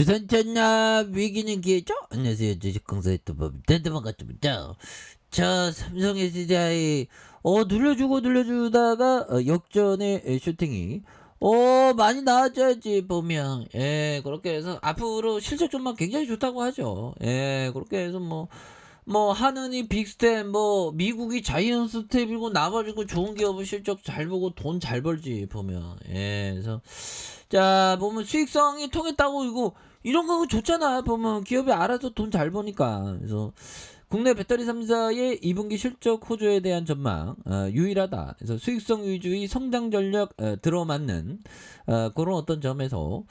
두산전납 위기는 기회죠? 안녕하세요. 주식공사의 또법 댄드만 같습니다. 자, 삼성 SDI 눌려주다가 역전의 슈팅이 많이 나아져야지 보면 그렇게 해서 앞으로 실적 좀만 굉장히 좋다고 하죠. 그렇게 해서 하느니 빅스텝 미국이 자이언스 스텝이고 나가지고 좋은 기업은 실적 잘 보고 돈 잘 벌지 보면 그래서 자 보면 수익성이 통했다고 이런 거 좋잖아 보면 기업이 알아서 돈 잘 버니까 그래서 국내 배터리 3사의 2분기 실적 호조에 대한 전망 유일하다. 그래서 수익성 위주의 성장 전략 들어맞는 그런 어떤 점에서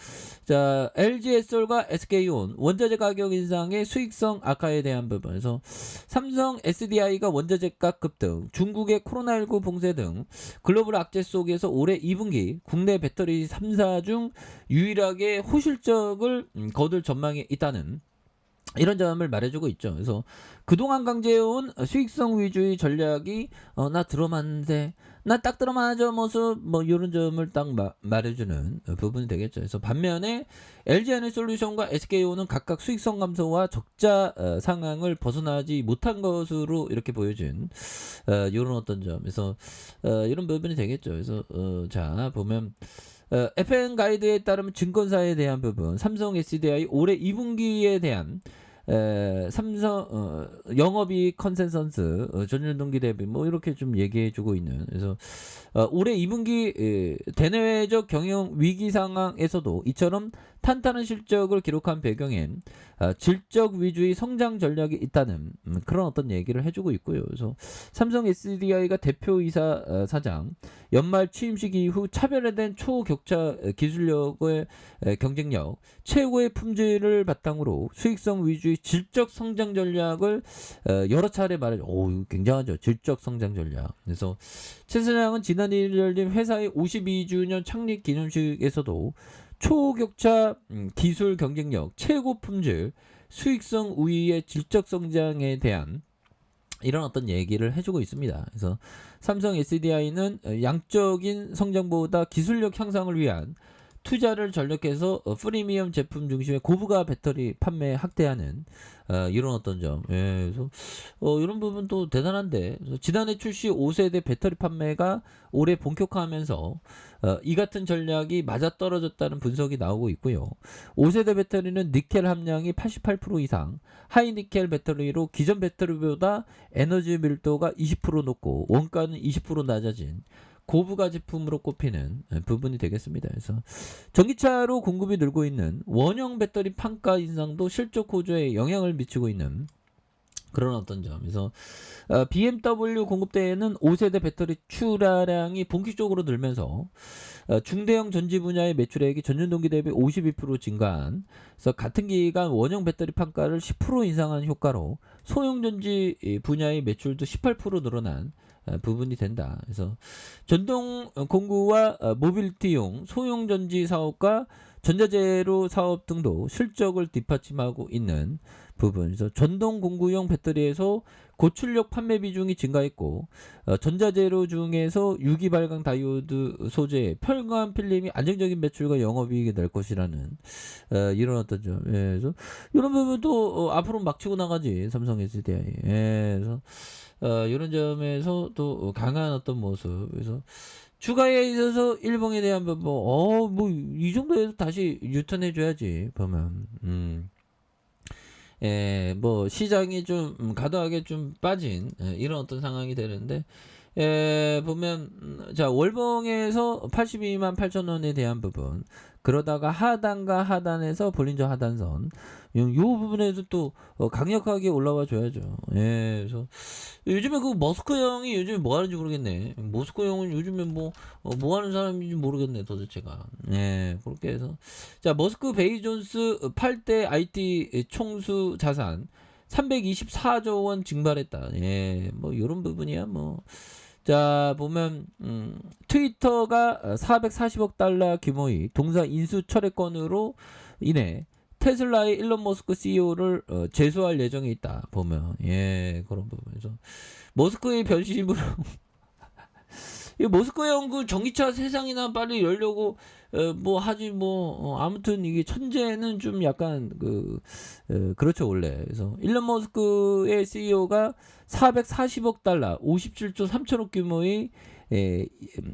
자 LG에솔과 SK온 원자재 가격 인상의 수익성 악화에 대한 부분에서 삼성 SDI가 원자재값 급등, 중국의 코로나19 봉쇄 등 글로벌 악재 속에서 올해 2분기 국내 배터리 3사 중 유일하게 호실적을 거둘 전망이 있다는 이런 점을 말해주고 있죠. 그래서 그동안 강제해온 수익성 위주의 전략이 나 들어맞는데 나 딱 들어맞아 모습 이런 점을 딱 말해주는 부분이 되겠죠. 그래서 반면에 LG에너지솔루션과 SK온은 각각 수익성 감소와 적자 상황을 벗어나지 못한 것으로 이렇게 보여준 이런 어떤 점에서 이런 부분이 되겠죠. 그래서 자 보면 FM 가이드에 따르면 증권사에 대한 부분, 삼성 SDI 올해 2분기에 대한 삼성 영업이익 컨센서스 전년 동기 대비 이렇게 좀 얘기해주고 있는 그래서 올해 2분기 대내외적 경영 위기 상황에서도 이처럼 탄탄한 실적을 기록한 배경엔 질적 위주의 성장 전략이 있다는 그런 어떤 얘기를 해주고 있고요. 그래서 삼성 SDI가 대표이사 사장 연말 취임식 이후 차별화된 초격차 기술력의 경쟁력, 최고의 품질을 바탕으로 수익성 위주의 질적 성장 전략을 여러 차례 말해줘. 오, 굉장하죠. 질적 성장 전략. 그래서 최 사장은 지난 1일 열린 회사의 52주년 창립 기념식에서도 초격차 기술 경쟁력, 최고 품질, 수익성 우위의 질적 성장에 대한 이런 어떤 얘기를 해주고 있습니다. 그래서 삼성 SDI는 양적인 성장보다 기술력 향상을 위한 투자를 전력해서 프리미엄 제품 중심의 고부가 배터리 판매 확대하는 이런 어떤 점. 그래서 이런 부분도 대단한데 그래서 지난해 출시 5세대 배터리 판매가 올해 본격화하면서 이 같은 전략이 맞아떨어졌다는 분석이 나오고 있고요. 5세대 배터리는 니켈 함량이 88% 이상, 하이 니켈 배터리로 기존 배터리보다 에너지 밀도가 20% 높고 원가는 20% 낮아진 고부가 제품으로 꼽히는 부분이 되겠습니다. 그래서 전기차로 공급이 늘고 있는 원형 배터리 판가 인상도 실적 호조에 영향을 미치고 있는 그런 어떤 점. 그래서 BMW 공급대에는 5세대 배터리 출하량이 본격적으로 늘면서 중대형 전지 분야의 매출액이 전년 동기 대비 52% 증가한 그래서 같은 기간 원형 배터리 판가를 10% 인상한 효과로 소형 전지 분야의 매출도 18% 늘어난 부분이 된다. 그래서 전동 공구와 모빌리티용 소형 전지 사업과 전자재료 사업 등도 실적을 뒷받침하고 있는 부분. 그래서 전동 공구용 배터리에서 고출력 판매 비중이 증가했고 전자재료 중에서 유기 발광 다이오드 소재 편광 필름이 안정적인 매출과 영업이익이 날 것이라는 이런 어떤 점. 그래서 이런 부분도 앞으로 막 치고 나가지 삼성 SDI. 그래서 이런 점에서 또 강한 어떤 모습. 그래서 주가에 있어서 일봉에 대한 이 정도에서 다시 유턴해줘야지 보면. 시장이 좀 과도하게 좀 빠진 이런 어떤 상황이 되는데 보면 자 월봉에서 82만 8천 원에 대한 부분 그러다가 하단과 하단에서 볼린저 하단선 요 부분에서 또 강력하게 올라와 줘야죠. 그래서 요즘에 그 머스크 형이 요즘에 뭐 하는지 모르겠네. 머스크 형은 요즘에 뭐 하는 사람인지 모르겠네 도대체가. 그렇게 해서 자 머스크 베이존스 8대 IT 총수 자산 324조 원 증발했다. 이런 부분이야 자 보면 트위터가 440억 달러 규모의 동사 인수 철회권으로 인해 테슬라의 일론 머스크 CEO를 제소할 예정에 있다 보면 그런 부분에서 머스크의 변심으로 이 모스크바형 그 전기차 세상이나 빨리 열려고 뭐 하지 뭐 아무튼 이게 천재는 좀 약간 그렇죠 원래. 그래서 일론 머스크의 CEO가 440억 달러, 57조 3천억 규모의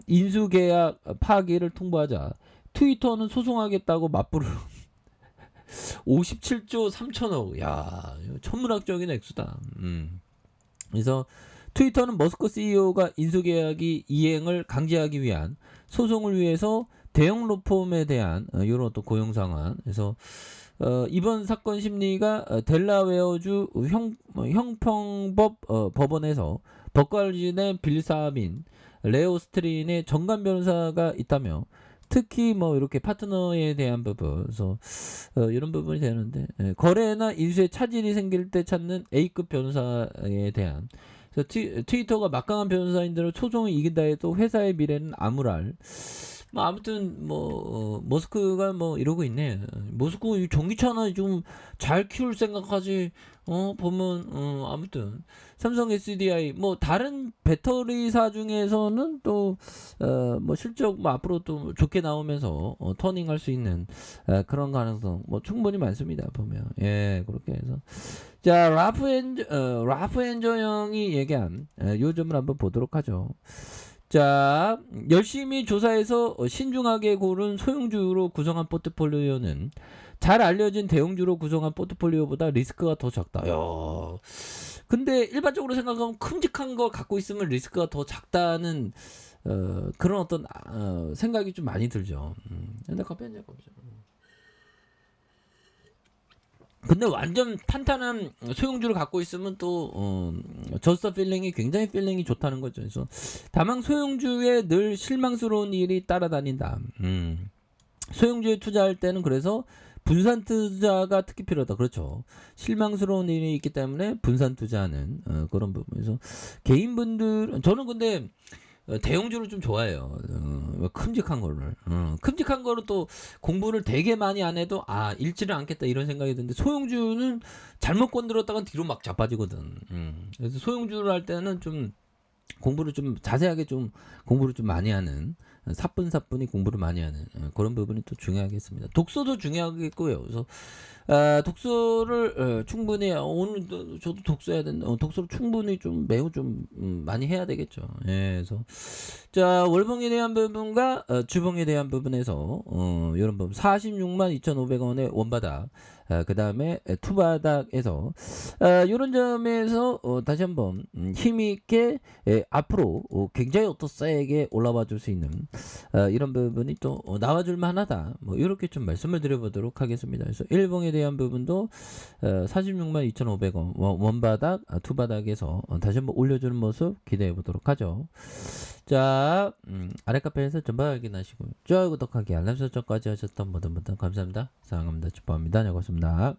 인수 계약 파기를 통보하자 트위터는 소송하겠다고 맞불을 57조 3천억. 야, 이거 천문학적인 액수다. 그래서 트위터는 머스크 CEO가 인수계약이 이행을 강제하기 위한 소송을 위해서 대형 로펌에 대한 이런 또 고용 상환. 그래서 이번 사건 심리가 델라웨어주 형평법 법원에서 법관진의 빌 사빈, 레오 스트린의 정관 변호사가 있다며 특히 뭐 이렇게 파트너에 대한 부분, 그래서 이런 부분이 되는데 거래나 인수에 차질이 생길 때 찾는 A급 변호사에 대한. 그래서 트위터가 막강한 변호사인들을 소송을 이긴다 해도 회사의 미래는 암울할. 뭐 아무튼 뭐 머스크가 뭐 이러고 있네. 머스크 이 전기차나 좀 잘 키울 생각하지. 보면 아무튼 삼성 SDI 뭐 다른 배터리사 중에서는 또 뭐 실적 뭐 앞으로 또 좋게 나오면서 터닝할 수 있는 그런 가능성 뭐 충분히 많습니다. 보면 예 그렇게 해서 자 라프 엔저 형이 얘기한 요점을 한번 보도록 하죠. 자, 열심히 조사해서 신중하게 고른 소형주로 구성한 포트폴리오는 잘 알려진 대형주로 구성한 포트폴리오보다 리스크가 더 작다. 야, 근데 일반적으로 생각하면 큼직한 거 갖고 있으면 리스크가 더 작다는 그런 어떤 생각이 좀 많이 들죠. 근데 커피 한잔 보죠. 근데 완전 탄탄한 소형주를 갖고 있으면 또 저스트 필링이 굉장히 필링이 좋다는 거죠. 그래서 다만 소형주에 늘 실망스러운 일이 따라다닌다. 소형주에 투자할 때는 그래서 분산 투자가 특히 필요하다. 그렇죠. 실망스러운 일이 있기 때문에 분산 투자하는 그런 부분에서 개인분들 저는 근데 대형주를 좀 좋아해요. 큼직한 거를. 큼직한 거를 또 공부를 되게 많이 안 해도 잃지를 않겠다 이런 생각이 드는데 소형주는 잘못 건드렸다가 뒤로 막 자빠지거든. 그래서 소형주를 할 때는 좀 공부를 좀 자세하게 좀 공부를 좀 많이 하는 사뿐사뿐히 공부를 많이 하는 그런 부분이 또 중요하겠습니다. 독서도 중요하겠고요. 그래서 독서를 충분히 오늘 저도 독서해야 된다. 독서를 충분히 좀 매우 좀 많이 해야 되겠죠. 예, 그래서 자 월봉에 대한 부분과 주봉에 대한 부분에서 이런 부분 46만 2,500원의 원바닥 그 다음에 투바닥에서 이런 점에서 다시 한번 힘있게 앞으로 굉장히 어떤 세게 올라와 줄 수 있는 이런 부분이 또 나와줄 만하다 뭐 이렇게 좀 말씀을 드려보도록 하겠습니다. 그래서 일봉에 대한 부분도 46만 2,500원 원바닥 투바닥에서 다시 한번 올려주는 모습 기대해 보도록 하죠. 자 아래 카페에서 전방 확인하시고 좋아요 구독하기 알람 설정까지 하셨던 모든 분들 감사합니다. 사랑합니다. 축복합니다. 고맙습니다.